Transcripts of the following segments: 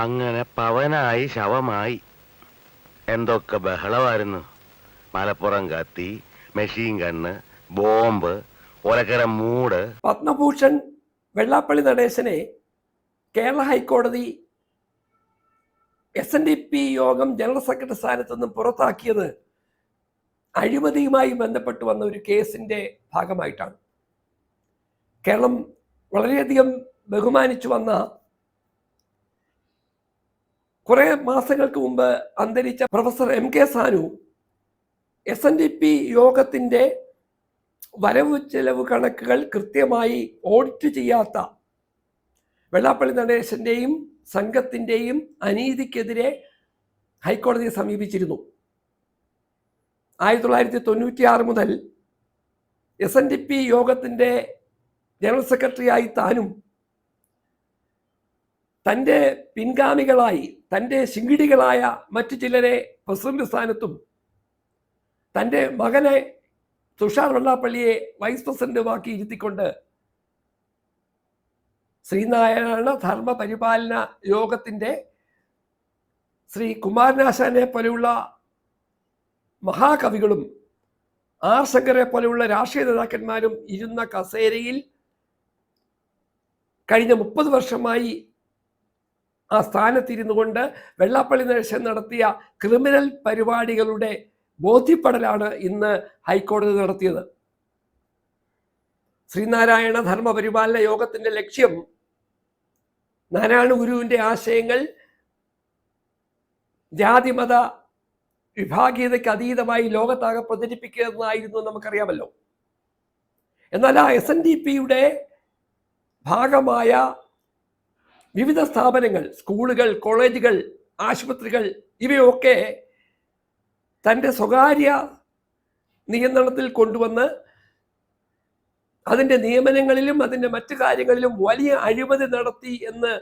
അങ്ങനെ പവനായി ശവമായി. എന്തൊക്കെ ബഹളമായിരുന്നു. മലപ്പുറം കത്തി, മെഷീൻ ഗണ്ണ്, ബോംബ്, ഒലക്കര മൂട്. പത്മഭൂഷൺ വെള്ളാപ്പള്ളി നടേശനെ കേരള ഹൈക്കോടതി SNDP യോഗം ജനറൽ സെക്രട്ടറി സ്ഥാനത്ത് നിന്നും പുറത്താക്കിയത് അഴിമതിയുമായി ബന്ധപ്പെട്ട് വന്ന ഒരു കേസിന്റെ ഭാഗമായിട്ടാണ്. കേരളം വളരെയധികം ബഹുമാനിച്ചു വന്ന, കുറെ മാസങ്ങൾക്ക് മുമ്പ് അന്തരിച്ച പ്രൊഫസർ MK സാനു SNDP യോഗത്തിന്റെ വരവ് ചെലവ് കണക്കുകൾ കൃത്യമായി ഓഡിറ്റ് ചെയ്യാത്ത വെള്ളാപ്പള്ളി നടേശന്റെയും സംഘത്തിന്റെയും അനീതിക്കെതിരെ ഹൈക്കോടതിയെ സമീപിച്ചിരുന്നു. 1996 മുതൽ SNDP യോഗത്തിന്റെ ജനറൽ സെക്രട്ടറിയായി താനും തൻ്റെ പിൻഗാമികളായി, തൻ്റെ ശിങ്കിടികളായ മറ്റു ചിലരെ പ്രസിഡന്റ് സ്ഥാനത്തും തൻ്റെ മകനെ തുഷാർ വെള്ളാപ്പള്ളിയെ വൈസ് പ്രസിഡന്റുമാക്കി ഇരുത്തിക്കൊണ്ട് ശ്രീനാരായണ ധർമ്മ പരിപാലന യോഗത്തിന്റെ ശ്രീ കുമാരനാശാനെ പോലെയുള്ള മഹാകവികളും R ശങ്കരെ പോലെയുള്ള രാഷ്ട്രീയ നേതാക്കന്മാരും ഇരുന്ന കസേരയിൽ കഴിഞ്ഞ 30 വർഷമായി ആ സ്ഥാനത്തിരുന്നു കൊണ്ട് വെള്ളാപ്പള്ളി നടേശൻ നടത്തിയ ക്രിമിനൽ പരിപാടികളുടെ ബോധ്യപ്പെടലാണ് ഇന്ന് ഹൈക്കോടതി നടത്തിയത്. ശ്രീനാരായണ ധർമ്മ പരിപാലന യോഗത്തിന്റെ ലക്ഷ്യം നാരായണ ഗുരുവിന്റെ ആശയങ്ങൾ ജാതിമത വിഭാഗീയതയ്ക്ക് അതീതമായി ലോകത്താകെ പ്രചരിപ്പിക്കുക എന്നായിരുന്നു നമുക്കറിയാമല്ലോ. എന്നാൽ ആ SNDPയുടെ ഭാഗമായ വിവിധ സ്ഥാപനങ്ങൾ, സ്കൂളുകൾ, കോളേജുകൾ, ആശുപത്രികൾ ഇവയൊക്കെ തൻ്റെ സ്വകാര്യ നിയന്ത്രണത്തിൽ കൊണ്ടുവന്ന് അതിൻ്റെ നിയമനങ്ങളിലും അതിൻ്റെ മറ്റു കാര്യങ്ങളിലും വലിയ അഴിമതി നടത്തി എന്ന്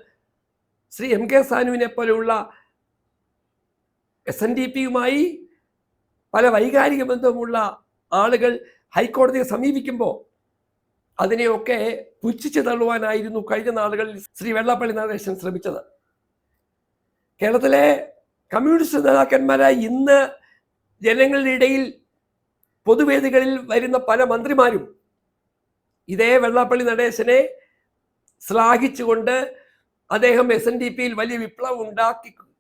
ശ്രീ MK സാനുവിനെ പോലെയുള്ള SNDPയുമായി പല വൈകാരിക ബന്ധമുള്ള ആളുകൾ ഹൈക്കോടതിയെ സമീപിക്കുമ്പോൾ അതിനെയൊക്കെ പുച്ഛിച്ചു തള്ളുവാനായിരുന്നു കഴിഞ്ഞ നാളുകളിൽ ശ്രീ വെള്ളാപ്പള്ളി നടേശൻ ശ്രമിച്ചത്. കേരളത്തിലെ കമ്മ്യൂണിസ്റ്റ് നേതാക്കന്മാരായി ഇന്ന് ജനങ്ങളുടെ ഇടയിൽ പൊതുവേദികളിൽ വരുന്ന പല മന്ത്രിമാരും ഇതേ വെള്ളാപ്പള്ളി നടേശനെ ശ്ലാഘിച്ചുകൊണ്ട് അദ്ദേഹം SNDPയിൽ വലിയ വിപ്ലവം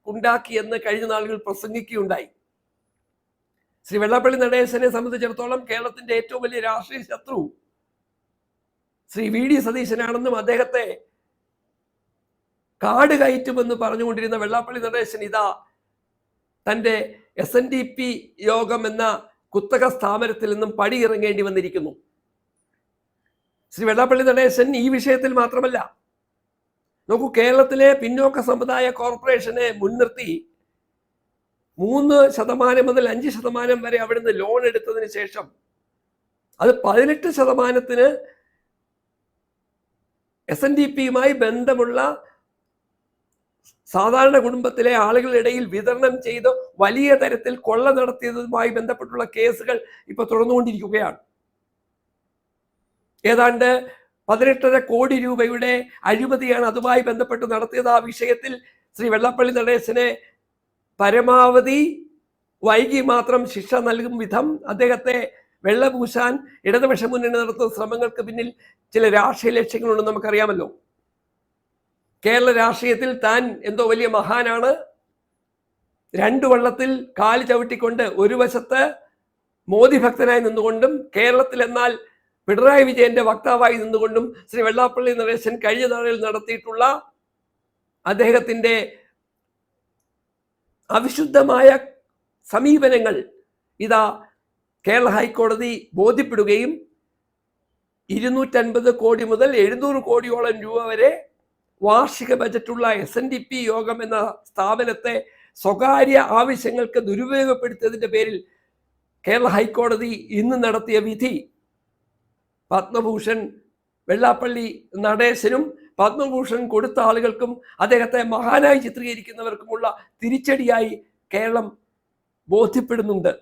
ഉണ്ടാക്കി എന്ന് കഴിഞ്ഞ നാളുകൾ പ്രസംഗിക്കുകയുണ്ടായി. ശ്രീ വെള്ളാപ്പള്ളി നടേശനെ സംബന്ധിച്ചിടത്തോളം കേരളത്തിന്റെ ഏറ്റവും വലിയ രാഷ്ട്രീയ ശത്രു ശ്രീ VD സതീശനാണെന്നും അദ്ദേഹത്തെ കാട് കയറ്റുമെന്ന് പറഞ്ഞുകൊണ്ടിരുന്ന വെള്ളാപ്പള്ളി നടേശൻ ഇതാ തൻ്റെ SNDP യോഗം എന്ന കുത്തക സ്ഥാപനത്തിൽ നിന്നും പടിയിറങ്ങേണ്ടി വന്നിരിക്കുന്നു. ശ്രീ വെള്ളാപ്പള്ളി നടേശൻ ഈ വിഷയത്തിൽ മാത്രമല്ല, നോക്കൂ, കേരളത്തിലെ പിന്നോക്ക സമുദായ കോർപ്പറേഷനെ മുൻനിർത്തി 3% മുതൽ 5% വരെ അവിടുന്ന് ലോൺ എടുത്തതിന് ശേഷം അത് 18% SNDPയുമായി ബന്ധമുള്ള സാധാരണ കുടുംബത്തിലെ ആളുകളുടെ ഇടയിൽ വിതരണം ചെയ്ത് വലിയ തരത്തിൽ കൊള്ള നടത്തിയതുമായി ബന്ധപ്പെട്ടുള്ള കേസുകൾ ഇപ്പൊ തുടർന്നുകൊണ്ടിരിക്കുകയാണ്. ഏതാണ്ട് 18.5 കോടി രൂപയുടെ അഴിമതിയാണ് അതുമായി ബന്ധപ്പെട്ട് നടത്തിയത്. ആ വിഷയത്തിൽ ശ്രീ വെള്ളാപ്പള്ളി നടേശനെ പരമാവധി വൈകി മാത്രം ശിക്ഷ നൽകും വിധം അദ്ദേഹത്തെ വെള്ളപൂശാൻ ഇടതുപക്ഷ മുന്നണി നടത്തുന്ന ശ്രമങ്ങൾക്ക് പിന്നിൽ ചില രാഷ്ട്രീയ ലക്ഷ്യങ്ങളുണ്ടെന്ന് നമുക്കറിയാമല്ലോ. കേരള രാഷ്ട്രീയത്തിൽ താൻ എന്തോ വലിയ മഹാനാണ്, 2 വള്ളത്തിൽ കാല് ചവിട്ടിക്കൊണ്ട് ഒരു വശത്ത് മോദി ഭക്തനായി നിന്നുകൊണ്ടും കേരളത്തിൽ എന്നാൽ പിണറായി വിജയന്റെ വക്താവായി നിന്നുകൊണ്ടും ശ്രീ വെള്ളാപ്പള്ളി നടേശൻ കഴിഞ്ഞ നാളിൽ നടത്തിയിട്ടുള്ള അദ്ദേഹത്തിന്റെ അവിശുദ്ധമായ സമീപനങ്ങൾ ഇതാ കേരള ഹൈക്കോടതി ബോധ്യപ്പെടുകയും 250 കോടി മുതൽ 700 കോടിയോളം രൂപ വരെ വാർഷിക ബജറ്റുള്ള SNDP യോഗം എന്ന സ്ഥാപനത്തെ സ്വകാര്യ ആവശ്യങ്ങൾക്ക് ദുരുപയോഗപ്പെടുത്തിയതിന്റെ പേരിൽ കേരള ഹൈക്കോടതി ഇന്ന് നടത്തിയ വിധി പത്മഭൂഷൺ വെള്ളാപ്പള്ളി നടേശനും പത്മഭൂഷൺ കൊടുത്ത ആളുകൾക്കും അദ്ദേഹത്തെ മഹാനായി ചിത്രീകരിക്കുന്നവർക്കുമുള്ള തിരിച്ചടിയായി കേരളം ബോധ്യപ്പെടുന്നുണ്ട്.